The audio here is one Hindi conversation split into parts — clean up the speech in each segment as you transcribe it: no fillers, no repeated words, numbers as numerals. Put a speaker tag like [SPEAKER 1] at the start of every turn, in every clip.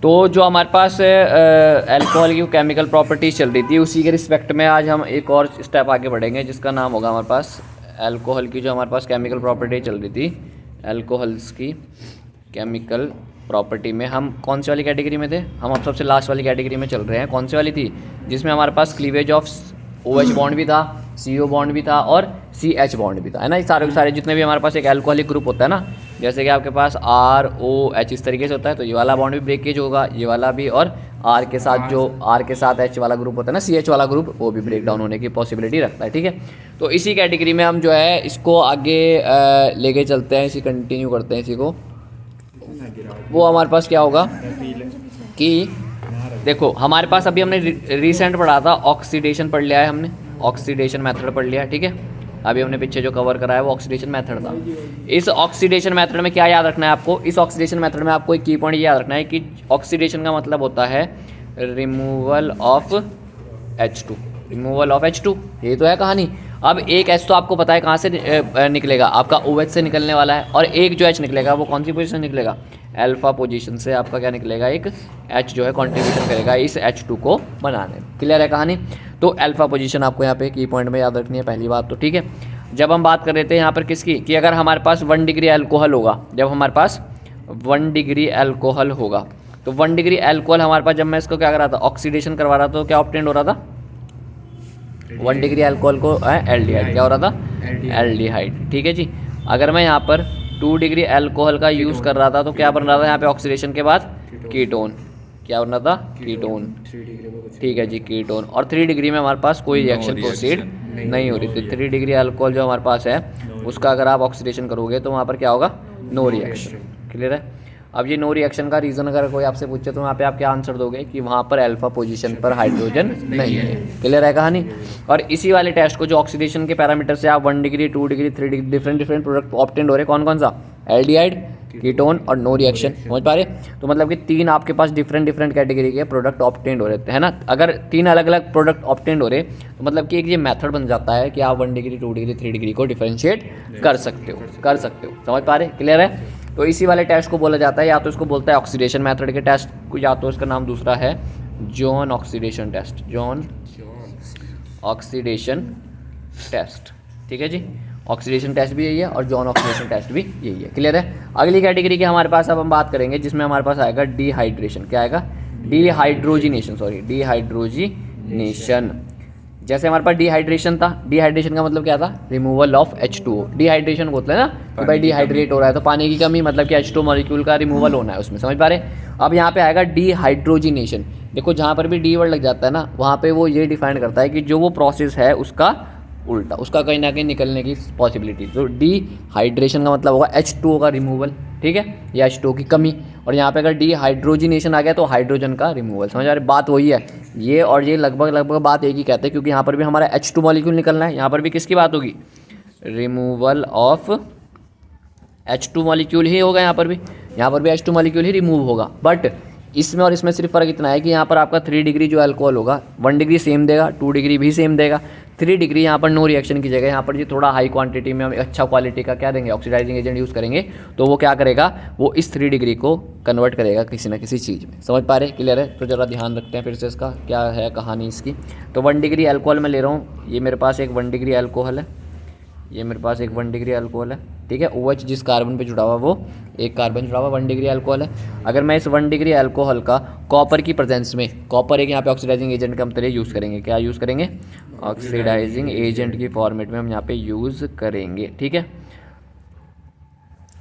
[SPEAKER 1] तो जो हमारे पास अल्कोहल की केमिकल प्रॉपर्टीज चल रही थी उसी के रिस्पेक्ट में आज हम एक और स्टेप आगे बढ़ेंगे, जिसका नाम होगा हमारे पास अल्कोहल की जो हमारे पास केमिकल प्रॉपर्टी चल रही थी, अल्कोहल्स की केमिकल प्रॉपर्टी में हम कौन सी वाली कैटेगरी में थे? हम अब सबसे लास्ट वाली कैटेगरी में चल रहे हैं। कौन सी वाली थी? जिसमें हमारे पास क्लीवेज ऑफ OH बॉन्ड भी था, CO बॉन्ड भी था और CH बॉन्ड भी था, है ना। ये सारे के सारे जितने भी हमारे पास एक अल्कोहलिक ग्रुप होता है ना, जैसे कि आपके पास ROH इस तरीके से होता है, तो ये वाला बॉन्ड भी ब्रेकेज होगा, ये वाला भी, और R के साथ जो R के साथ H वाला ग्रुप होता है ना, CH वाला ग्रुप, वो भी ब्रेक डाउन होने की पॉसिबिलिटी रखता है, ठीक है। तो इसी कैटेगरी में हम जो है इसको आगे लेके चलते हैं, इसी कंटिन्यू करते हैं इसी को। वो हमारे पास क्या होगा कि देखो हमारे पास अभी हमने रिसेंट पढ़ा था, ऑक्सीडेशन पढ़ लिया है हमने, ऑक्सीडेशन मेथड पढ़ लिया है, ठीक है। अभी हमने पीछे जो कवर करा है वो ऑक्सीडेशन मेथड था। इस ऑक्सीडेशन मेथड में क्या याद रखना है आपको? इस ऑक्सीडेशन मेथड में आपको एक की पॉइंट याद रखना है कि ऑक्सीडेशन का मतलब होता है removal of H2, removal of H2, ये तो है कहानी। अब एक H तो आपको पता है कहाँ से निकलेगा, आपका OH से निकलने वाला है, और एक जो H निकलेगा वो कौन सी पोजीशन निकलेगा? अल्फा पोजीशन से आपका क्या निकलेगा? एक H जो है कंट्रीब्यूशन करेगा इस H2 को बनाने में। क्लियर है कहानी? तो अल्फा पोजीशन आपको यहाँ पे की पॉइंट में याद रखनी है, पहली बात तो, ठीक है। जब हम बात कर रहे थे यहाँ पर किसकी, कि अगर हमारे पास 1 डिग्री अल्कोहल होगा, जब हमारे पास 1 डिग्री अल्कोहल होगा, तो 1 डिग्री अल्कोहल हमारे पास, जब मैं इसको क्या कर रहा था, ऑक्सीडेशन करवा रहा था, तो क्या ऑब्टेन हो रहा था? 1 डिग्री अल्कोहल को एल्डिहाइड, क्या हो रहा था? एल्डिहाइड, ठीक है जी। अगर मैं यहाँ पर 2 डिग्री अल्कोहल का यूज़ कर रहा था तो क्या बन रहा था यहाँ पे ऑक्सीडेशन के बाद? कीटोन, क्या बन रहा था? कीटोन, ठीक है जी, कीटोन। और 3 डिग्री में हमारे पास कोई रिएक्शन प्रोसीड नहीं हो रही थी। 3 डिग्री अल्कोहल जो हमारे पास है उसका अगर आप ऑक्सीडेशन करोगे तो वहाँ पर क्या होगा? No reaction. क्लियर है? अब ये नो रिएक्शन का रीज़न अगर कोई आपसे पूछे तो वहाँ पे आप क्या आंसर दोगे? कि वहाँ पर अल्फा पोजीशन पर हाइड्रोजन नहीं है। क्लियर है कहानी? और इसी वाले टेस्ट को जो ऑक्सीडेशन के पैरामीटर से आप 1 degree, 2 degree, 3 degree different product obtain हो रहे, कौन कौन सा? एल्डिहाइड, कीटोन और नो रिएक्शन। समझ पा रहे? तो मतलब कि 3 आपके पास डिफरेंट कैटेगरी के प्रोडक्ट ऑब्टेन हो रहे हैं ना। अगर 3 अलग अलग प्रोडक्ट ऑब्टेन हो रहे तो मतलब कि एक ये मेथड बन जाता है कि आप 1 डिग्री, 2 डिग्री, 3 डिग्री को डिफरेंशिएट कर सकते हो। समझ पा रहे? क्लियर है? तो इसी वाले टेस्ट को बोला जाता है, या तो इसको बोलता है ऑक्सीडेशन मेथड के टेस्ट को, या तो इसका नाम दूसरा है Jones oxidation test, Jones oxidation test, ठीक है जी। ऑक्सीडेशन टेस्ट भी यही है और जॉन ऑक्सीडेशन टेस्ट भी यही है। क्लियर है? अगली कैटेगरी की हमारे पास अब हम बात करेंगे, जिसमें हमारे पास आएगा डिहाइड्रेशन। क्या आएगा? डिहाइड्रोजिनेशन। जैसे हमारे पास डिहाइड्रेशन था, डिहाइड्रेशन का मतलब क्या था? Removal of H2O। डिहाइड्रेशन होता है ना कि भाई डिहाइड्रेट हो रहा है तो पानी की कमी, मतलब कि H2 मॉलिक्यूल का रिमूवल होना है उसमें। समझ पा रहे? अब यहाँ पे आएगा डिहाइड्रोजिनेशन। देखो जहाँ पर भी डी वर्ड लग जाता है ना, वहाँ पे वो ये डिफाइन करता है कि जो वो प्रोसेस है उसका उल्टा, उसका कहीं ना कहीं निकलने की पॉसिबिलिटी। तो डिहाइड्रेशन का मतलब होगा H2O का रिमूवल, ठीक है, या H2O की कमी। और यहाँ पे अगर डिहाइड्रोजिनेशन आ गया तो हाइड्रोजन का रिमूवल। समझ आ रही? बात वही है, ये और ये लगभग बात एक ही कहते हैं, क्योंकि यहाँ पर भी हमारा H2 मॉलिक्यूल निकलना है, यहाँ पर भी किसकी बात होगी? रिमूवल ऑफ H2 मॉलिक्यूल ही होगा। यहाँ पर भी H2 मॉलिक्यूल ही रिमूव होगा। बट इसमें और इसमें सिर्फ फ़र्क इतना है कि यहाँ पर आपका 3 डिग्री जो अल्कोहल होगा, 1 डिग्री सेम देगा, 2 डिग्री भी सेम देगा। 3 डिग्री यहाँ पर नो रिएक्शन की जगह यहाँ पर जी थोड़ा हाई क्वांटिटी में हम अच्छा क्वालिटी का क्या देंगे? ऑक्सीडाइजिंग एजेंट यूज़ करेंगे, तो वो क्या करेगा? वो इस 3 डिग्री को कन्वर्ट करेगा किसी न किसी चीज़ में। समझ पा रहे? क्लियर है? तो ज़रा ध्यान रखते हैं फिर से इसका क्या है कहानी इसकी। तो 1 डिग्री अल्कोहल मैं ले रहा हूँ, ये मेरे पास एक 1 डिग्री अल्कोहल है, ये मेरे पास एक 1 डिग्री अल्कोहल है, ठीक है। OH जिस कार्बन पे जुड़ा हुआ वो एक कार्बन जुड़ा हुआ 1 डिग्री अल्कोहल है। अगर मैं इस 1 डिग्री अल्कोहल का कॉपर की प्रेजेंस में, कॉपर एक यहाँ पे ऑक्सीडाइजिंग एजेंट का हम तरह यूज़ करेंगे, क्या यूज़ करेंगे? ऑक्सीडाइजिंग एजेंट की फॉर्मेट में हम यहाँ पे यूज़ करेंगे, ठीक है।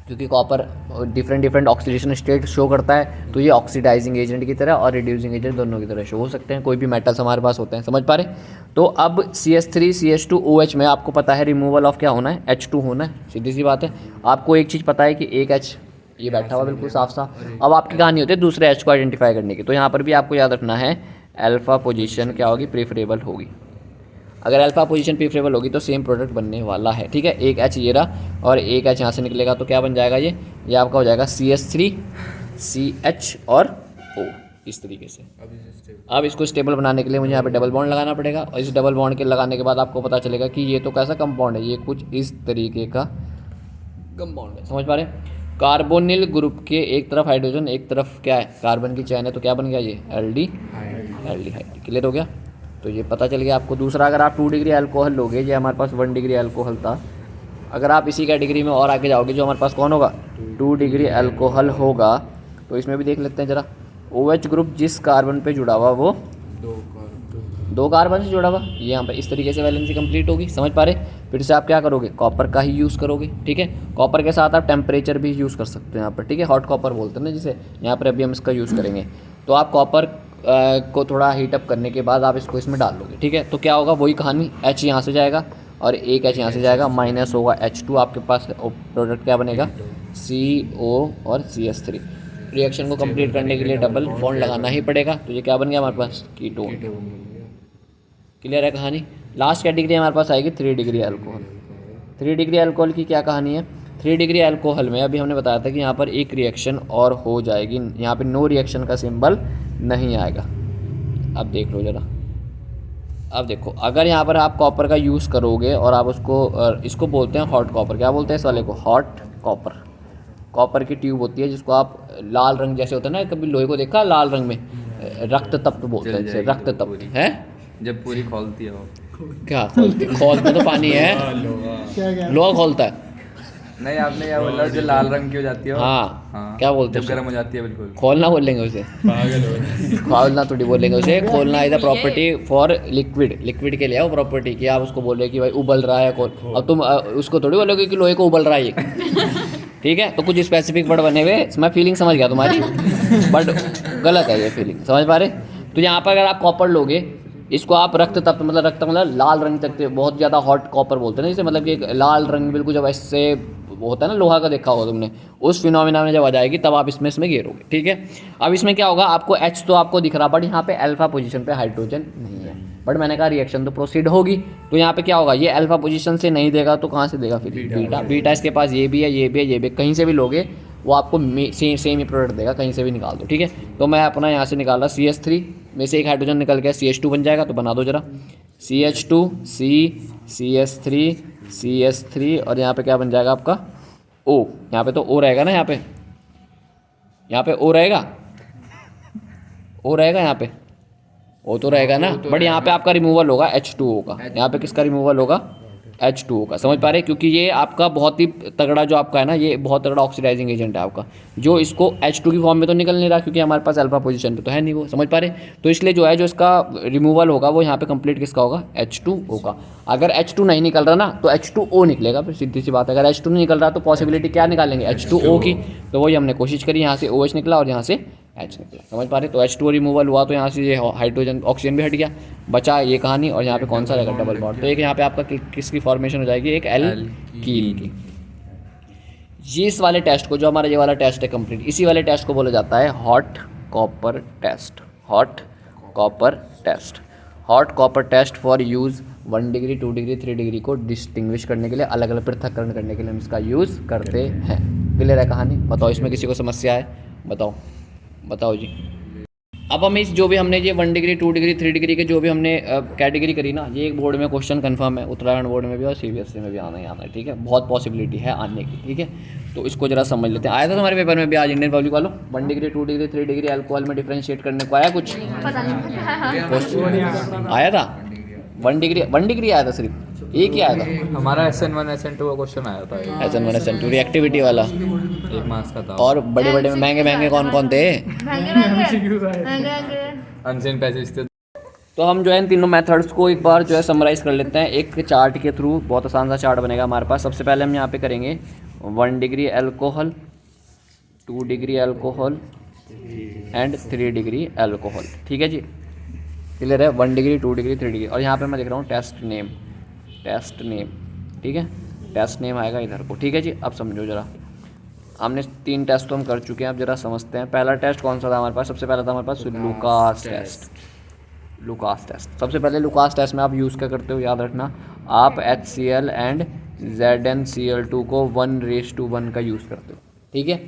[SPEAKER 1] क्योंकि copper different oxidation state show करता है, तो ये ऑक्सीडाइजिंग एजेंट की तरह और रिड्यूसिंग एजेंट दोनों की तरह शो हो सकते हैं, कोई भी मेटल्स हमारे पास होते हैं। समझ पा रहे? तो अब CH3 CH2 OH में आपको पता है रिमूवल ऑफ क्या होना है? H2 होना है, सीधी सी बात है। आपको एक चीज़ पता है कि एक H ये बैठा हुआ बिल्कुल साफ साफ। अब आपकी कहानी होती है दूसरे H को आइडेंटिफाई करने की। तो यहाँ पर भी आपको याद रखना है अल्फा पोजीशन क्या होगी? प्रेफरेबल होगी। अगर अल्फा पोजीशन प्रेफरेबल होगी तो सेम प्रोडक्ट बनने वाला है, ठीक है। एक H ये रहा और एक H यहाँ से निकलेगा, तो क्या बन जाएगा? ये आपका हो जाएगा CH3 CH और O, इस तरीके से। अब इसको स्टेबल बनाने के लिए मुझे यहाँ पे डबल बॉन्ड लगाना पड़ेगा, और इस डबल बॉन्ड के लगाने के बाद आपको पता चलेगा कि ये तो कैसा कंपाउंड है, ये कुछ इस तरीके का कंपाउंड है। समझ पा रहे हैं? कार्बोनिल ग्रुप के एक तरफ हाइड्रोजन एक तरफ क्या है कार्बन की चैन है, तो क्या बन गया ये एल्डिहाइड। क्लियर हो गया, तो ये पता चल गया आपको। दूसरा, अगर आप 2 डिग्री अल्कोहल लोगे, ये हमारे पास 1 डिग्री अल्कोहल था, अगर आप इसी कैटेगरी में और आगे जाओगे, जो हमारे पास कौन होगा 2 डिग्री अल्कोहल होगा, तो इसमें भी देख लेते हैं जरा। OH ग्रुप जिस कार्बन पे जुड़ा हुआ वो 2 कार्बन से जुड़ा हुआ, ये यहाँ पे इस तरीके से वैलेंसी कंप्लीट होगी। समझ पा रहे? फिर से आप क्या करोगे, कॉपर का ही यूज़ करोगे। ठीक है, कॉपर के साथ आप टेम्परेचर भी यूज़ कर सकते हो यहाँ पर। ठीक है, हॉट कॉपर बोलते हैं ना जिसे, यहाँ पर अभी हम इसका यूज़ करेंगे। तो आप कॉपर को थोड़ा हीटअप करने के बाद आप इसको इसमें डाल लोगे। ठीक है, तो क्या होगा, वही कहानी, H यहाँ से जाएगा और एक H यहाँ से जाएगा, माइनस होगा H2, आपके पास प्रोडक्ट क्या बनेगा CO और CH3। रिएक्शन को कंप्लीट करने के लिए डबल बॉन्ड लगाना ही पड़ेगा, तो ये क्या बन गया हमारे पास कीटोन। क्लियर है कहानी। लास्ट कैटेगरी हमारे पास आएगी 3 डिग्री अल्कोहल। 3 डिग्री अल्कोहल की क्या कहानी है, 3 डिग्री अल्कोहल में अभी हमने बताया था कि यहाँ पर एक रिएक्शन और हो जाएगी, यहाँ पे नो रिएक्शन का सिंबल नहीं आएगा। अब देख लो जरा, अब देखो, अगर यहाँ पर आप कॉपर का यूज़ करोगे और आप उसको इसको बोलते हैं हॉट कॉपर, क्या बोलते हैं इस वाले को, हॉट कॉपर। कॉपर की ट्यूब होती है जिसको आप लाल रंग जैसे होता है ना, कभी लोहे को देखा लाल रंग में, रक्त तप्त बोलते हैं जिसे, रक्त तप्त है
[SPEAKER 2] जब पूरी खोलती है वो।
[SPEAKER 1] क्या खोलता तो पानी है, लोहा खोलता है।
[SPEAKER 2] नहीं, आपने क्या बोला जो लाल रंग की हो जाती है वो?
[SPEAKER 1] हाँ, क्या बोलते हैं
[SPEAKER 2] जब गर्म हो जाती है बिल्कुल।
[SPEAKER 1] खोलना बोलेंगे उसे, खोलना थोड़ी बोलेंगे उसे, खोलना is the property for liquid. Liquid के लिए वो प्रॉपर्टी कि आप उसको बोले कि भाई उबल रहा है खोल, अब तुम उसको थोड़ी बोलोगे कि लोहे को उबल रहा है ये। ठीक है, तो कुछ स्पेसिफिक वर्ड बने हुए, मैं फीलिंग समझ गया तुम्हारी, बट गलत है ये फीलिंग, समझ पा रहे? तो यहाँ पर अगर आप कॉपर लोगे, इसको आप रक्त तप्त मतलब लाल रंग तक, बहुत ज़्यादा हॉट कॉपर बोलते हैं ना, जैसे मतलब कि लाल रंग बिल्कुल जब ऐसे होता है ना, लोहा का देखा होगा तुमने, उस फिनोमिना में जब आ जाएगी तब आप इसमें घेरोगे। ठीक है, अब इसमें क्या होगा, आपको H तो आपको दिख रहा, बट यहाँ पे अल्फा पोजीशन पे हाइड्रोजन नहीं है, बट मैंने कहा रिएक्शन तो प्रोसीड होगी, तो यहाँ पे क्या होगा, ये अल्फा पोजीशन से नहीं देगा तो कहाँ से देगा, फिर बीटा। बीटा इसके पास ये भी है, ये भी है, ये भी, कहीं से भी लोगे वो आपको सेम ही प्रोडक्ट देगा, कहीं से भी निकाल दो। ठीक है, तो मैं अपना यहाँ से निकाल रहा CH3 में से एक हाइड्रोजन निकल गया, CH2 बन जाएगा, तो बना दो जरा, CH2 CH3 CH3 और यहाँ पे क्या बन जाएगा आपका O। यहाँ पे तो O रहेगा ना, यहाँ पे O रहेगा, O रहेगा, यहाँ पे O तो रहेगा ना, बट यहाँ पे आपका रिमूवल होगा H2O का। यहाँ पे किसका रिमूवल होगा, H2O का। समझ पा रहे, क्योंकि ये आपका बहुत ही तगड़ा जो आपका है ना, ये बहुत तगड़ा ऑक्सीडाइजिंग एजेंट है आपका, जो इसको H2 की फॉर्म में तो निकल नहीं रहा, क्योंकि हमारे पास अल्फा पोजीशन पे तो है नहीं वो। समझ पा रहे, तो इसलिए जो है, जो इसका रिमूवल होगा वो यहाँ पे कंप्लीट किसका होगा, H2O का। अगर H2 नहीं निकल रहा ना तो H2O निकलेगा, फिर सीधी सी बात है। अगर H2 नहीं निकल रहा तो पॉसिबिलिटी क्या निकालेंगे, H2O की, तो वही हमने कोशिश करी, यहाँ से OH निकला और यहाँ से H निकला। समझ पा रहे, तो H2O रिमूवल हुआ तो यहाँ से ये हाइड्रोजन ऑक्सीजन भी हट गया, बचा ये कहानी, और यहाँ पे कौन सा रहेगा, डबल बॉन्ड। तो एक यहाँ पे आपका किसकी फॉर्मेशन हो जाएगी, एक एल्कीन की। ये इस वाले टेस्ट को, जो हमारा ये वाला टेस्ट है कंप्लीट, इसी वाले टेस्ट को बोला जाता है hot copper test. Hot copper test, hot copper test for use 1 degree 2 degree 3 degree को डिस्टिंग्विश करने के लिए, अलग अलग पृथक्करण करने के लिए हम इसका यूज़ करते हैं। क्लियर है कहानी? बताओ, इसमें किसी को समस्या है, बताओ जी। अब हम इस जो भी हमने ये 1 डिग्री 2 डिग्री 3 डिग्री के जो भी हमने कैटेगरी करी ना, ये एक बोर्ड में क्वेश्चन कंफर्म है, उत्तराखंड बोर्ड में भी और CBSE में भी आना ही आना है। ठीक है, बहुत पॉसिबिलिटी है आने की। ठीक है, तो इसको जरा समझ लेते हैं। आया था तुम्हारे पेपर में भी आज, इंडियन पब्लिक वालों, 1 डिग्री 2 डिग्री 3 डिग्री अल्कोहल में डिफ्रेंशिएट करने को आया कुछ, आया था 1 डिग्री आया था, सिर्फ एक ही आया था
[SPEAKER 2] हमारा SN1 SN2 का क्वेश्चन आया था,
[SPEAKER 1] SN1 SN2 रिएक्टिविटी वाला,
[SPEAKER 2] 1 मार्क्स का था।
[SPEAKER 1] और बड़े बड़े महंगे कौन थे,
[SPEAKER 2] अनसेन पैसेज थे।
[SPEAKER 1] तो हम जो है इन तीनों मेथड्स को एक बार जो है समराइज़ कर लेते हैं एक चार्ट के थ्रू। बहुत आसान सा चार्ट बनेगा हमारे पास। सबसे पहले हम यहाँ पे करेंगे 1 degree alcohol, 2 degree alcohol and 3 degree alcohol. ठीक है जी, क्लियर है? 1 डिग्री 2 डिग्री 3 डिग्री। और यहाँ पे मैं देख रहा हूँ टेस्ट नेम, ठीक है, टेस्ट नेम आएगा इधर को। ठीक है जी, अब समझो जरा, हमने 3 टेस्ट तो हम कर चुके हैं, अब जरा समझते हैं। पहला टेस्ट कौन सा था हमारे पास, सबसे पहला था हमारे पास लुकास टेस्ट। सबसे पहले लुकास टेस्ट में आप यूज़ क्या करते हो, याद रखना, आप HCl एंड ZnCl2 को 1:1 का यूज़ करते हो। ठीक है,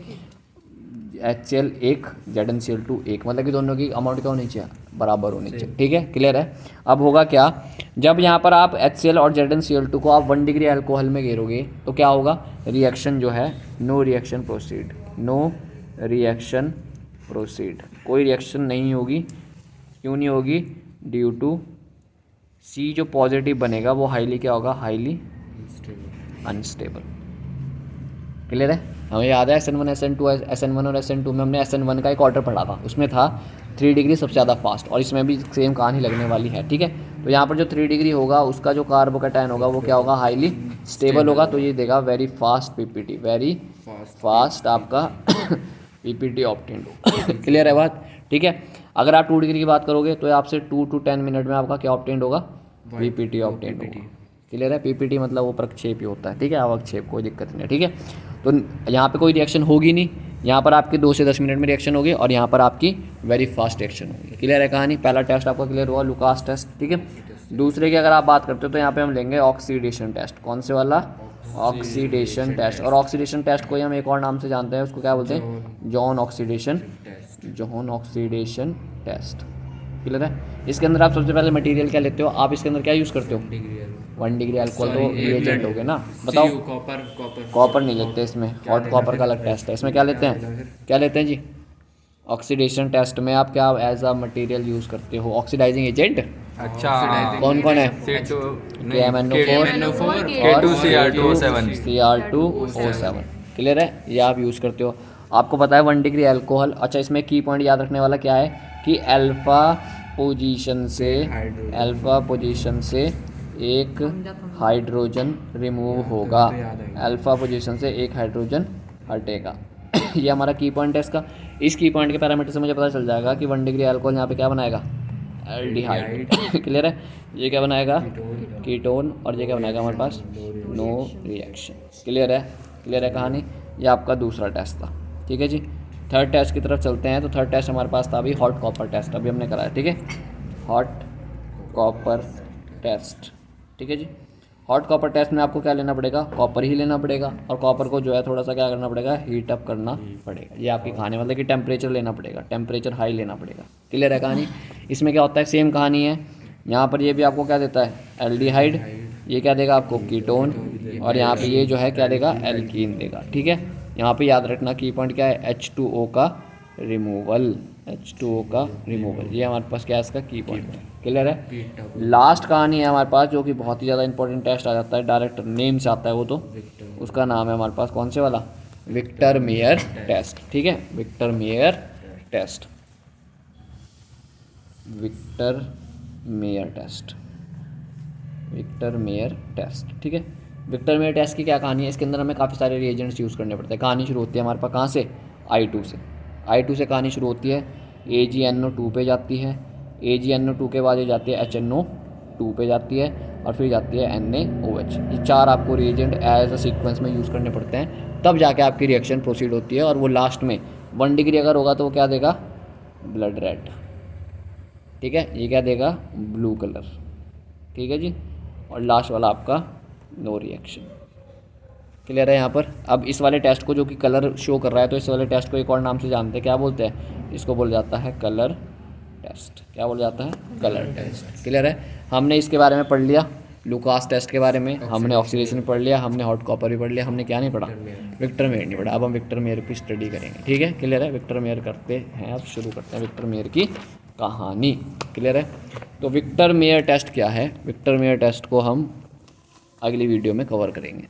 [SPEAKER 1] HCl 1 ZnCl2 1, मतलब कि दोनों की अमाउंट क्या होनी चाहिए, बराबर होनी चाहिए, ठीक है, क्लियर है। अब होगा क्या, जब यहाँ पर आप HCl और ZnCl2 को आप 1 डिग्री अल्कोहल में घेरोगे तो क्या होगा, रिएक्शन जो है no reaction proceed, no reaction proceed, कोई रिएक्शन नहीं होगी। क्यों नहीं होगी, ड्यू टू C जो पॉजिटिव बनेगा वो हाईली क्या होगा, हाईली अनस्टेबल। क्लियर है, हमें याद है SN1 SN2 और SN2 में हमने SN1 का एक ऑर्डर पढ़ा था, उसमें था 3 डिग्री सबसे ज़्यादा फास्ट, और इसमें भी सेम कहानी लगने वाली है, ठीक है। तो यहाँ पर जो 3 डिग्री होगा उसका जो कार्बोकैटायन होगा वो क्या होगा, हाईली स्टेबल होगा, तो ये देगा very fast PPT, very fast आपका PPT ऑब्टेन्ड होगा। क्लियर है बात, ठीक है। अगर आप 2 डिग्री की बात करोगे तो आपसे 2 to 10 मिनट में आपका क्या ऑब्टेन्ड होगा, PPT ऑब्टेन्ड होगा। क्लियर है, PPT मतलब वो प्रक्षेप ही होता है, ठीक है, अवक्षेप, कोई दिक्कत नहीं है, ठीक है। तो यहाँ पे कोई रिएक्शन होगी नहीं, यहाँ पर आपके 2 से 10 मिनट में रिएक्शन होगी, और यहाँ पर आपकी वेरी फास्ट रिएक्शन होगी। क्लियर है कहानी, पहला टेस्ट आपका क्लियर हुआ, लुकास टेस्ट, ठीक है। दूसरे की अगर आप बात करते हो तो यहाँ पे हम लेंगे ऑक्सीडेशन टेस्ट। कौन से वाला, ऑक्सीडेशन टेस्ट। और ऑक्सीडेशन टेस्ट को ही हम एक और नाम से जानते हैं, उसको क्या बोलते हैं, जॉन ऑक्सीडेशन टेस्ट। क्लियर है। इसके अंदर आप सबसे पहले मटेरियल क्या लेते हो, आप इसके अंदर क्या यूज़ करते हो, 1 डिग्री अल्कोहल, तो रिएजेंट हो गए ना, बताओ। कॉपर नहीं लेते इसमें, हॉट कॉपर का अलग टेस्ट है। इसमें क्या लेते हैं जी, ऑक्सीडेशन टेस्ट में आप क्या एज अ मटेरियल यूज़ करते हो, ऑक्सीडाइजिंग एजेंट।
[SPEAKER 2] अच्छा,
[SPEAKER 1] कौन कौन है,
[SPEAKER 2] KMNO4 K2CR2O7
[SPEAKER 1] CR2O7। क्लियर है, ये आप यूज़ करते हो। आपको पता है 1 डिग्री अल्कोहल। अच्छा, इसमें की पॉइंट याद रखने वाला क्या है कि अल्फ़ा पोजीशन से एक हाइड्रोजन रिमूव होगा, अल्फ़ा पोजीशन से एक हाइड्रोजन हटेगा। ये हमारा की पॉइंट है इसका। इस की पॉइंट के पैरामीटर से मुझे पता चल जाएगा कि 1 डिग्री अल्कोहल यहाँ पे क्या बनाएगा, एल्डिहाइड। क्लियर है, ये क्या बनाएगा, कीटोन, और ये क्या बनाएगा हमारे पास, नो रिएक्शन। क्लियर है कहानी। ये आपका दूसरा टेस्ट था, ठीक है जी। थर्ड टेस्ट की तरफ चलते हैं। तो थर्ड टेस्ट हमारे पास था अभी हॉट कॉपर टेस्ट, अभी हमने कराया, ठीक है, हॉट कॉपर टेस्ट, ठीक है जी। हॉट कॉपर टेस्ट में आपको क्या लेना पड़ेगा, कॉपर ही लेना पड़ेगा, और कॉपर को जो है थोड़ा सा क्या करना पड़ेगा, हीट अप करना पड़ेगा। ये आपकी कहानी, मतलब कि टेम्परेचर लेना पड़ेगा, टेम्परेचर हाई लेना पड़ेगा। क्लियर है कहानी। इसमें क्या होता है, सेम कहानी है। यहाँ पर ये भी आपको क्या देता है, एल्डिहाइड, ये क्या देगा आपको, कीटोन, और यहाँ पे ये जो है क्या देगा, एल्कीन देगा, ठीक है। यहाँ पे याद रखना की पॉइंट क्या है, H2O का रिमूवल, ये हमारे पास क्या है इसका की पॉइंट है। क्लियर है। लास्ट कहानी है हमारे पास जो कि बहुत ही ज़्यादा इंपॉर्टेंट टेस्ट आ जाता है, डायरेक्ट नेम से आता है वो, तो उसका नाम है हमारे पास कौन से वाला, विक्टर मेयर टेस्ट, ठीक है, विक्टर मेयर टेस्ट, ठीक है। विक्टर मेयर टेस्ट की क्या कहानी है, इसके अंदर हमें काफ़ी सारे रिएजेंट्स यूज़ करने पड़ते हैं। कहानी शुरू होती है हमारे पास कहाँ से, I2 से कहानी शुरू होती है, AgNO2 पे जाती है, AgNO2 के बाद ये जाती है HNO2 पे जाती है, और फिर जाती है NaOH। ये 4 आपको रिएजेंट एज अ सीक्वेंस में यूज़ करने पड़ते हैं, तब जाके आपकी रिएक्शन प्रोसीड होती है। और वो लास्ट में 1 डिग्री अगर होगा तो वो क्या देगा, ब्लड रेड, ठीक है, ये क्या देगा, ब्लू कलर, ठीक है जी। और लास्ट वाला आपका नो रिएक्शन। क्लियर है यहाँ पर। अब इस वाले टेस्ट को जो कि कलर शो कर रहा है, तो इस वाले टेस्ट को एक और नाम से जानते हैं, क्या बोलते हैं, इसको बोला जाता है कलर टेस्ट। क्या बोला जाता है, कलर टेस्ट। क्लियर है। हमने इसके बारे में पढ़ लिया, लुकास टेस्ट के बारे में, हमने ऑक्सीडेशन पढ़ लिया, हमने हॉट कॉपर भी पढ़ लिया, हमने क्या नहीं पढ़ा, विक्टर मेयर नहीं पढ़ा। अब हम विक्टर मेयर की स्टडी करेंगे, ठीक है। क्लियर है, विक्टर मेयर करते हैं, अब शुरू करते हैं विक्टर मेयर की कहानी। क्लियर है। तो विक्टर मेयर टेस्ट क्या है, विक्टर मेयर टेस्ट को हम अगली वीडियो में कवर करेंगे।